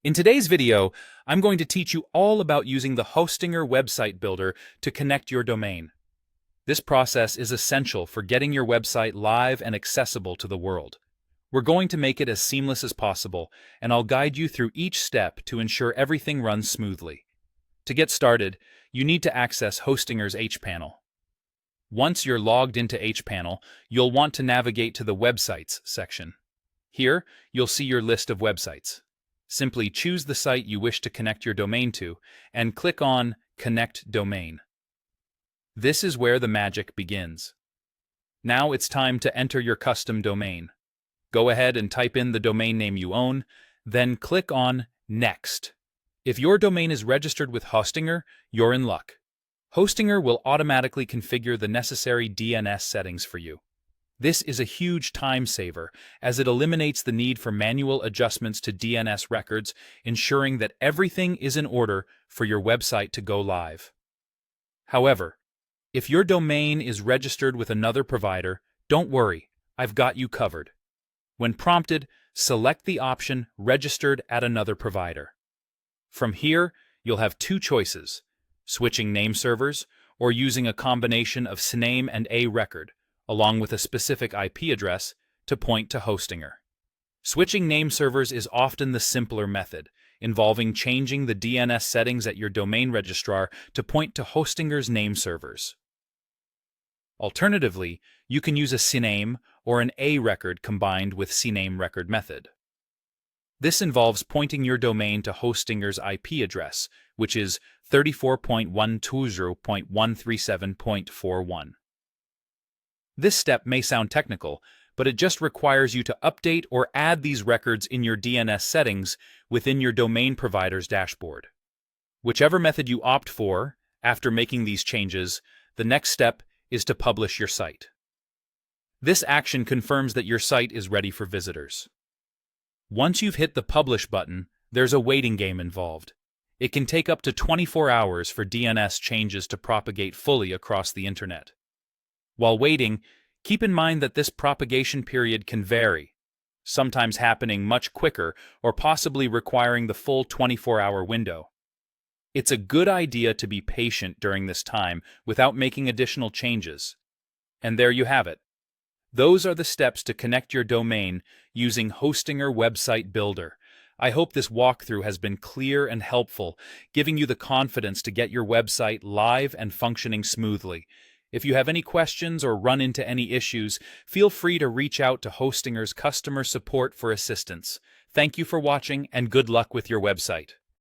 In today's video, I'm going to teach you all about using the Hostinger website builder to connect your domain. This process is essential for getting your website live and accessible to the world. We're going to make it as seamless as possible, and I'll guide you through each step to ensure everything runs smoothly. To get started, you need to access Hostinger's hPanel. Once you're logged into hPanel, you'll want to navigate to the Websites section. Here, you'll see your list of websites. Simply choose the site you wish to connect your domain to and click on Connect Domain. This is where the magic begins. Now it's time to enter your custom domain. Go ahead and type in the domain name you own, then click on Next. If your domain is registered with Hostinger, you're in luck. Hostinger will automatically configure the necessary DNS settings for you. This is a huge time saver, as it eliminates the need for manual adjustments to DNS records, ensuring that everything is in order for your website to go live. However, if your domain is registered with another provider, don't worry, I've got you covered. When prompted, select the option Registered at Another Provider. From here, you'll have two choices: switching name servers or using a combination of CNAME and a record, along with a specific IP address, to point to Hostinger. Switching name servers is often the simpler method, involving changing the DNS settings at your domain registrar to point to Hostinger's name servers. Alternatively, you can use a CNAME or an A record combined with CNAME record method. This involves pointing your domain to Hostinger's IP address, which is 34.120.137.41. This step may sound technical, but it just requires you to update or add these records in your DNS settings within your domain provider's dashboard. Whichever method you opt for, after making these changes, the next step is to publish your site. This action confirms that your site is ready for visitors. Once you've hit the Publish button, there's a waiting game involved. It can take up to 24 hours for DNS changes to propagate fully across the internet. While waiting, keep in mind that this propagation period can vary, sometimes happening much quicker or possibly requiring the full 24-hour window. It's a good idea to be patient during this time without making additional changes. And there you have it. Those are the steps to connect your domain using Hostinger Website Builder. I hope this walkthrough has been clear and helpful, giving you the confidence to get your website live and functioning smoothly. If you have any questions or run into any issues, feel free to reach out to Hostinger's customer support for assistance. Thank you for watching, and good luck with your website.